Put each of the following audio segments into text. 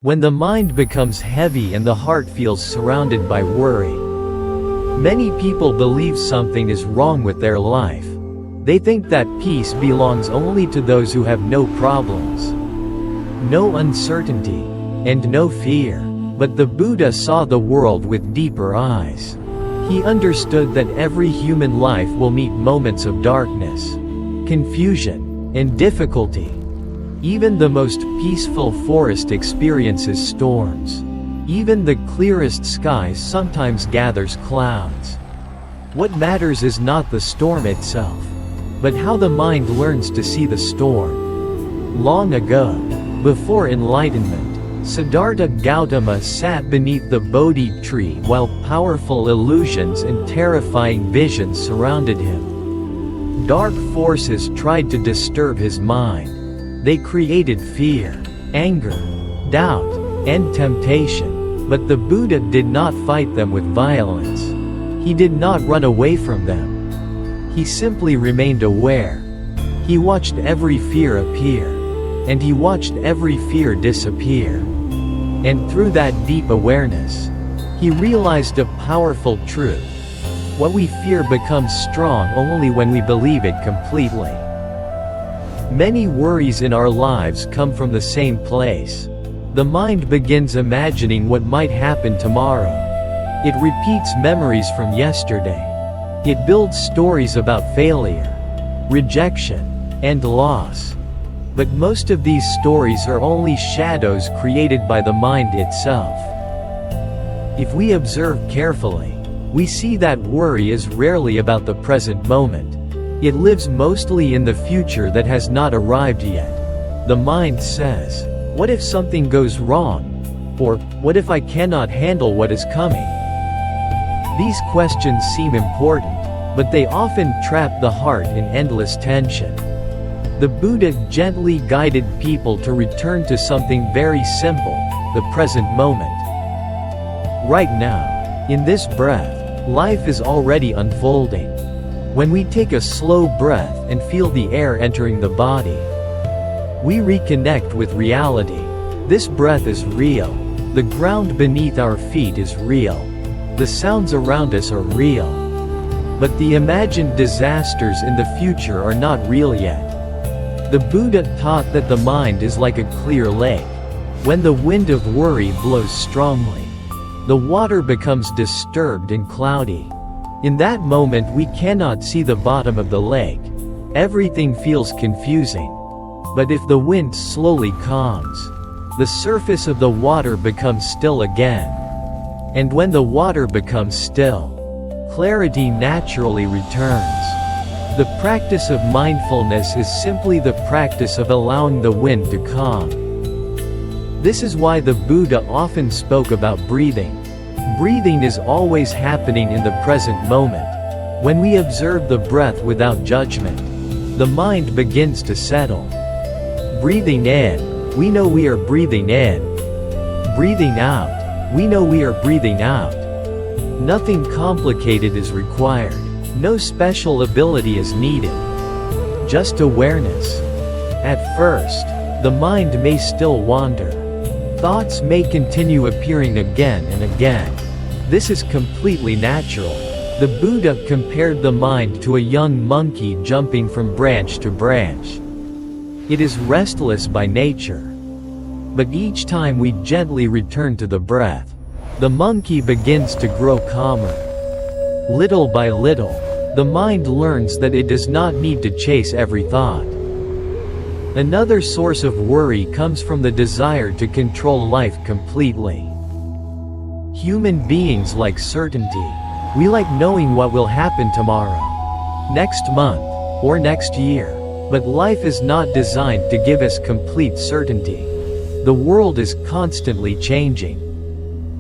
When the mind becomes heavy and the heart feels surrounded by worry. Many people believe something is wrong with their life. They think that peace belongs only to those who have no problems, no uncertainty, and no fear. But the Buddha saw the world with deeper eyes. He understood that every human life will meet moments of darkness, confusion, and difficulty. Even the most peaceful forest experiences storms. Even the clearest sky sometimes gathers clouds. What matters is not the storm itself, but how the mind learns to see the storm. Long ago, before enlightenment, Siddhartha Gautama sat beneath the Bodhi tree while powerful illusions and terrifying visions surrounded him. Dark forces tried to disturb his mind. They created fear, anger, doubt, and temptation. But the Buddha did not fight them with violence. He did not run away from them. He simply remained aware. He watched every fear appear, and he watched every fear disappear. And through that deep awareness, he realized a powerful truth. What we fear becomes strong only when we believe it completely. Many worries in our lives come from the same place. The mind begins imagining what might happen tomorrow. It repeats memories from yesterday. It builds stories about failure, rejection, and loss. But most of these stories are only shadows created by the mind itself. If we observe carefully, we see that worry is rarely about the present moment. It lives mostly in the future that has not arrived yet. The mind says, "What if something goes wrong?" Or, "What if I cannot handle what is coming?" These questions seem important, but they often trap the heart in endless tension. The Buddha gently guided people to return to something very simple, the present moment. Right now, in this breath, life is already unfolding. When we take a slow breath and feel the air entering the body, we reconnect with reality. This breath is real. The ground beneath our feet is real. The sounds around us are real. But the imagined disasters in the future are not real yet. The Buddha taught that the mind is like a clear lake. When the wind of worry blows strongly, the water becomes disturbed and cloudy. In that moment we cannot see the bottom of the lake. Everything feels confusing. But if the wind slowly calms, the surface of the water becomes still again. And when the water becomes still, clarity naturally returns. The practice of mindfulness is simply the practice of allowing the wind to calm. This is why the Buddha often spoke about breathing. Breathing is always happening in the present moment. When we observe the breath without judgment, the mind begins to settle. Breathing in, we know we are breathing in. Breathing out, we know we are breathing out. Nothing complicated is required. No special ability is needed. Just awareness. At first, the mind may still wander. Thoughts may continue appearing again and again. This is completely natural. The Buddha compared the mind to a young monkey jumping from branch to branch. It is restless by nature. But each time we gently return to the breath, the monkey begins to grow calmer. Little by little, the mind learns that it does not need to chase every thought. Another source of worry comes from the desire to control life completely. Human beings like certainty. We like knowing what will happen tomorrow, next month, or next year. But life is not designed to give us complete certainty. The world is constantly changing.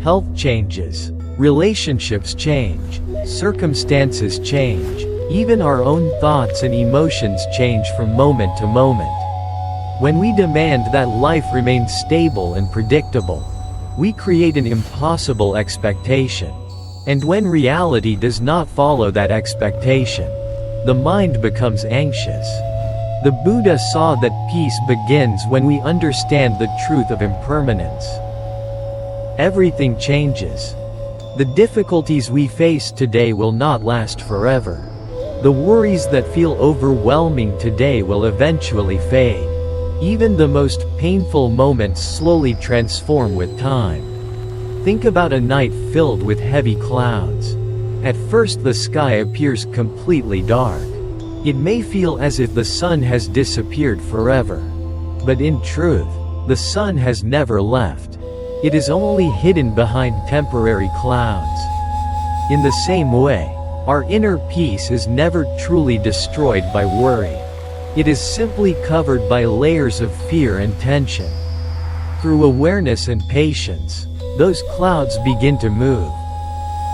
Health changes, relationships change, circumstances change. Even our own thoughts and emotions change from moment to moment. When we demand that life remains stable and predictable, we create an impossible expectation. And when reality does not follow that expectation, the mind becomes anxious. The Buddha saw that peace begins when we understand the truth of impermanence. everything changes. The difficulties we face today will not last forever. The worries that feel overwhelming today will eventually fade. Even the most painful moments slowly transform with time. Think about a night filled with heavy clouds. At first the sky appears completely dark. It may feel as if the sun has disappeared forever. But in truth, the sun has never left. It is only hidden behind temporary clouds. In the same way, our inner peace is never truly destroyed by worry. It is simply covered by layers of fear and tension. Through awareness and patience, those clouds begin to move.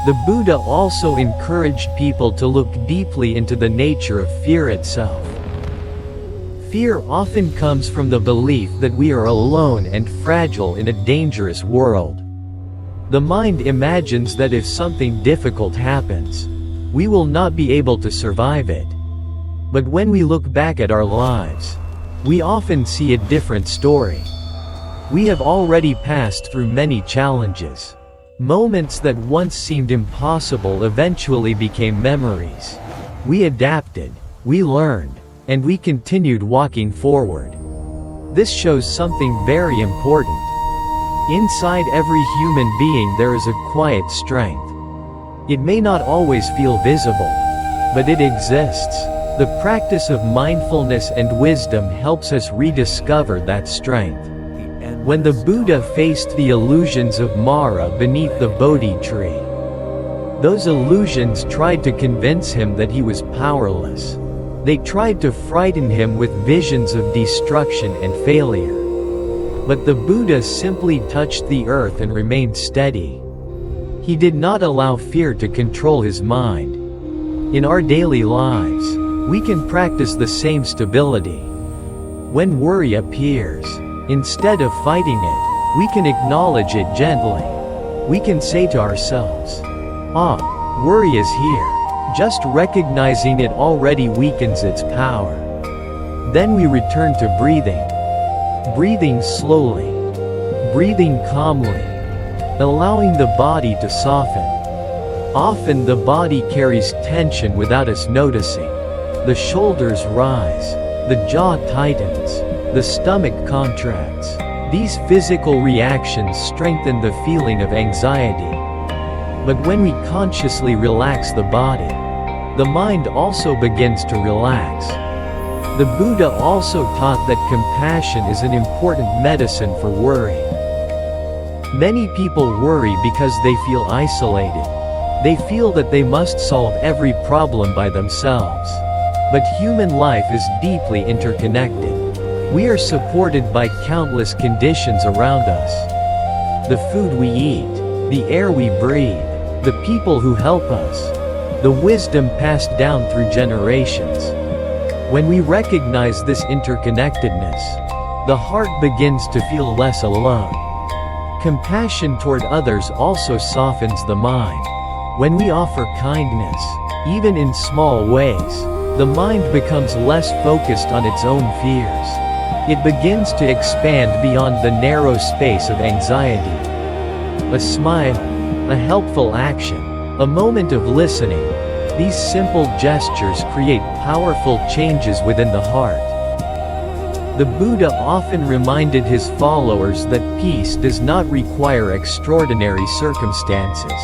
The Buddha also encouraged people to look deeply into the nature of fear itself. Fear often comes from the belief that we are alone and fragile in a dangerous world. The mind imagines that if something difficult happens, we will not be able to survive it. But when we look back at our lives, we often see a different story. We have already passed through many challenges. Moments that once seemed impossible eventually became memories. We adapted, we learned, and we continued walking forward. This shows something very important. Inside every human being there is a quiet strength. It may not always feel visible, but it exists. The practice of mindfulness and wisdom helps us rediscover that strength. When the Buddha faced the illusions of Mara beneath the Bodhi tree, those illusions tried to convince him that he was powerless. They tried to frighten him with visions of destruction and failure. But the Buddha simply touched the earth and remained steady. He did not allow fear to control his mind. In our daily lives, we can practice the same stability. When worry appears, instead of fighting it, we can acknowledge it gently. We can say to ourselves, worry is here. Just recognizing it already weakens its power. Then we return to breathing. Breathing slowly. Breathing calmly. Allowing the body to soften. Often the body carries tension without us noticing. The shoulders rise. The jaw tightens. The stomach contracts. These physical reactions strengthen the feeling of anxiety. But when we consciously relax the body, the mind also begins to relax. The Buddha also taught that compassion is an important medicine for worry. Many people worry because they feel isolated. They feel that they must solve every problem by themselves. But human life is deeply interconnected. We are supported by countless conditions around us. The food we eat, the air we breathe, the people who help us, the wisdom passed down through generations. When we recognize this interconnectedness, the heart begins to feel less alone. Compassion toward others also softens the mind. When we offer kindness, even in small ways, the mind becomes less focused on its own fears. It begins to expand beyond the narrow space of anxiety. A smile, a helpful action, a moment of listening, these simple gestures create powerful changes within the heart. The Buddha often reminded his followers that peace does not require extraordinary circumstances.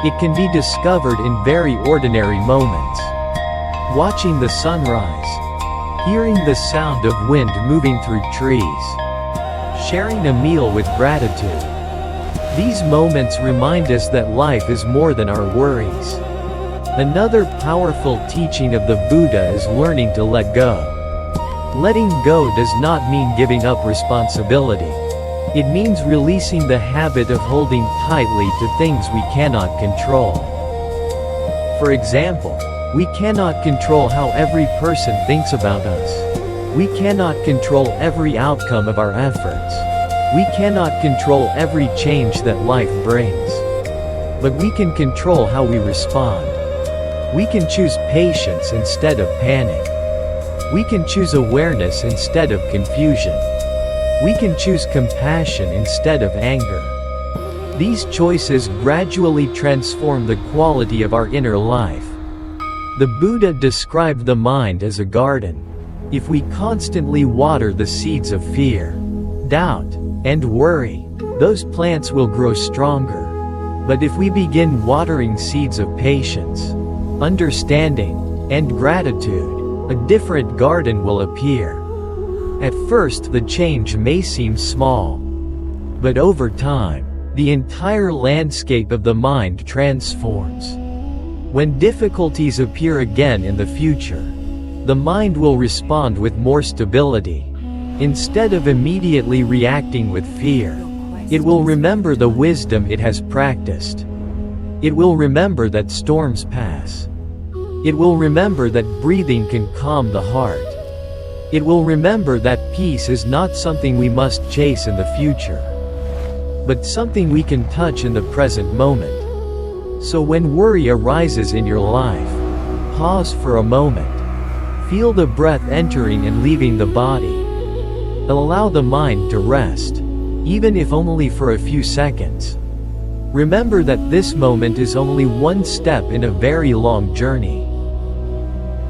It can be discovered in very ordinary moments. Watching the sunrise, hearing the sound of wind moving through trees, sharing a meal with gratitude. These moments remind us that life is more than our worries. Another powerful teaching of the Buddha is learning to let go. Letting go does not mean giving up responsibility. It means releasing the habit of holding tightly to things we cannot control. For example, we cannot control how every person thinks about us. We cannot control every outcome of our efforts. We cannot control every change that life brings. But we can control how we respond. We can choose patience instead of panic. We can choose awareness instead of confusion. We can choose compassion instead of anger. These choices gradually transform the quality of our inner life. The Buddha described the mind as a garden. If we constantly water the seeds of fear, doubt, and worry, those plants will grow stronger. But if we begin watering seeds of patience, understanding, and gratitude, a different garden will appear. At first the change may seem small, but over time, the entire landscape of the mind transforms. When difficulties appear again in the future, the mind will respond with more stability. Instead of immediately reacting with fear, it will remember the wisdom it has practiced. It will remember that storms pass. It will remember that breathing can calm the heart. It will remember that peace is not something we must chase in the future, but something we can touch in the present moment. So when worry arises in your life, pause for a moment. Feel the breath entering and leaving the body. Allow the mind to rest, even if only for a few seconds. Remember that this moment is only one step in a very long journey.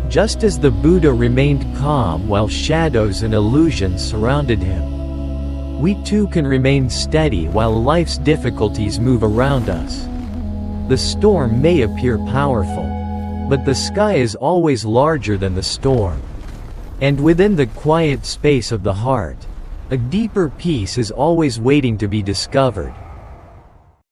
Just as the Buddha remained calm while shadows and illusions surrounded him, we too can remain steady while life's difficulties move around us. The storm may appear powerful, but the sky is always larger than the storm. And within the quiet space of the heart, a deeper peace is always waiting to be discovered.